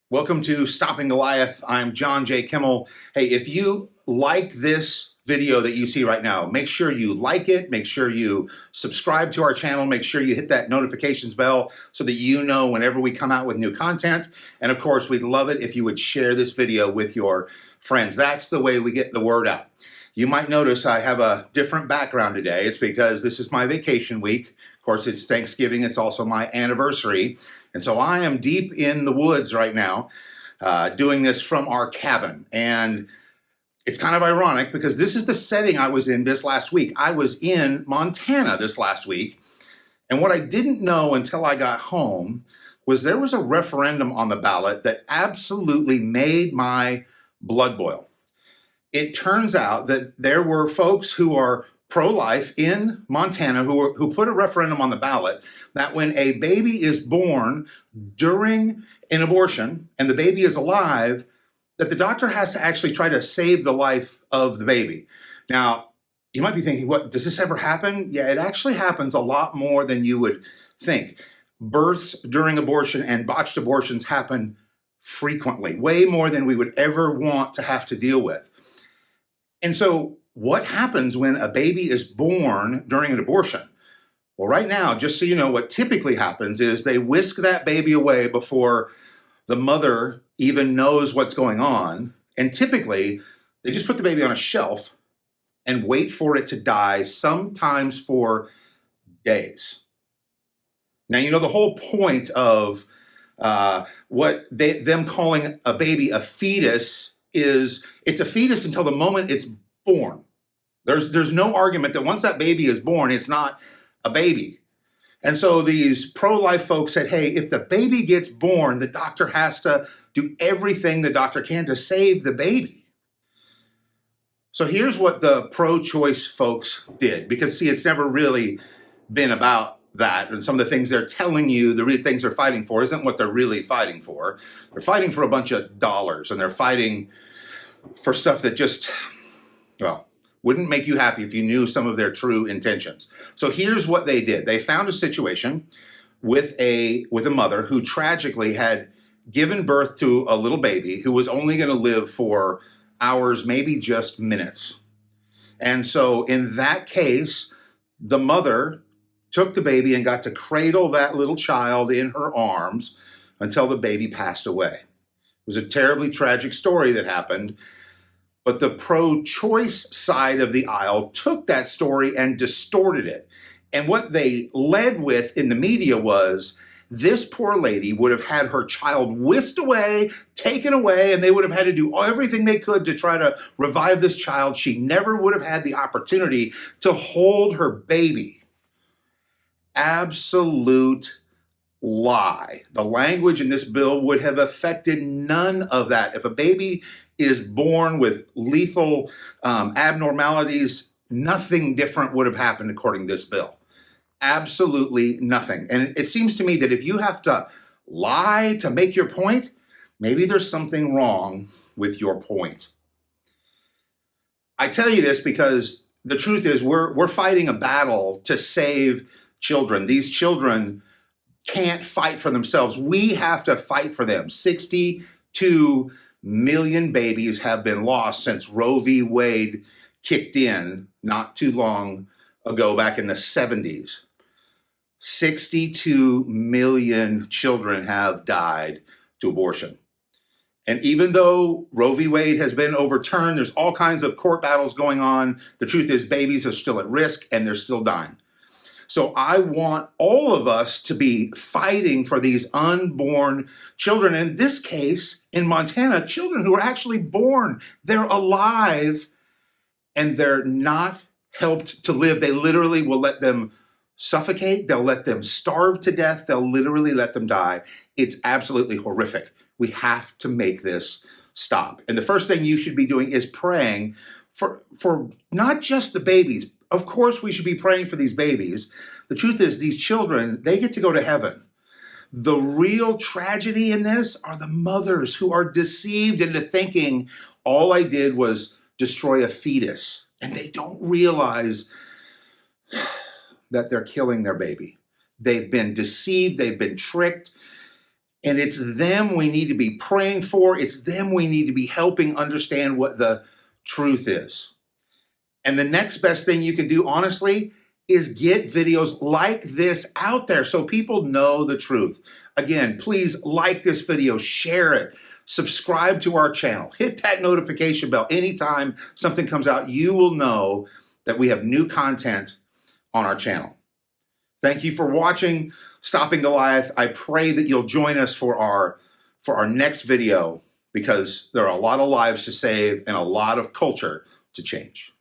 Welcome to Stopping Goliath. I'm J Kimmel. Hey, if you like this video that you see right now, make sure you like it, make sure you subscribe to our channel, make sure you hit that notifications bell so that you know whenever we come out with new content. And of course, we'd love it if you would share this video with your friends. That's the way we get the word out. You might notice I have a different background today. It's because this is my vacation week. Of course, it's Thanksgiving. It's also my anniversary. And so I am deep in the woods right now, doing this from our cabin. And it's kind of ironic because this is the setting I was in this last week. I was in Montana this last week. And what I didn't know until I got home was there was a referendum on the ballot that absolutely made my blood boil. It turns out that there were folks who are pro-life in Montana who put a referendum on the ballot that when a baby is born during an abortion and the baby is alive, that the doctor has to actually try to save the life of the baby. Now, you might be thinking, what, does this ever happen? Yeah, it actually happens a lot more than you would think. Births during abortion and botched abortions happen frequently, way more than we would ever want to have to deal with. And so what happens when a baby is born during an abortion? Well, right now, just so you know, what typically happens is they whisk that baby away before the mother even knows what's going on. And typically, they just put the baby on a shelf and wait for it to die, sometimes for days. Now, you know, the whole point of them calling a baby a fetus is it's a fetus until the moment it's born. There's no argument that once that baby is born, it's not a baby. And so these pro-life folks said, hey, if the baby gets born, the doctor has to do everything the doctor can to save the baby. So here's what the pro-choice folks did, because see, it's never really been about that. And some of the things they're telling you, the real things they're fighting for isn't what they're really fighting for. They're fighting for a bunch of dollars, and they're fighting for stuff that just, well, wouldn't make you happy if you knew some of their true intentions. So here's what they did. They found a situation with a mother who tragically had given birth to a little baby who was only going to live for hours, maybe just minutes. And so in that case, the mother took the baby and got to cradle that little child in her arms until the baby passed away. It was a terribly tragic story that happened. But the pro-choice side of the aisle took that story and distorted it. And what they led with in the media was this poor lady would have had her child whisked away, taken away, and they would have had to do everything they could to try to revive this child. She never would have had the opportunity to hold her baby. Absolute lie. The language in this bill would have affected none of that. If a baby is born with lethal abnormalities, nothing different would have happened according to this bill. Absolutely nothing. And it seems to me that if you have to lie to make your point, maybe there's something wrong with your point. I tell you this because the truth is we're fighting a battle to save children. These children can't fight for themselves. We have to fight for them. 62 million babies have been lost since Roe v. Wade kicked in not too long ago, back in the 70s. 62 million children have died to abortion. And even though Roe v. Wade has been overturned, there's all kinds of court battles going on. The truth is babies are still at risk and they're still dying. So I want all of us to be fighting for these unborn children. In this case, in Montana, children who are actually born, they're alive and they're not helped to live. They literally will let them suffocate. They'll let them starve to death. They'll literally let them die. It's absolutely horrific. We have to make this stop. And the first thing you should be doing is praying for not just the babies. Of course, we should be praying for these babies. The truth is, these children, they get to go to heaven. The real tragedy in this are the mothers who are deceived into thinking all I did was destroy a fetus. And they don't realize that they're killing their baby. They've been deceived. They've been tricked. And it's them we need to be praying for. It's them we need to be helping understand what the truth is. And the next best thing you can do, honestly, is get videos like this out there so people know the truth. Again, please like this video, share it, subscribe to our channel, hit that notification bell. Anytime something comes out, you will know that we have new content on our channel. Thank you for watching Stopping Goliath. I pray that you'll join us for our next video, because there are a lot of lives to save and a lot of culture to change.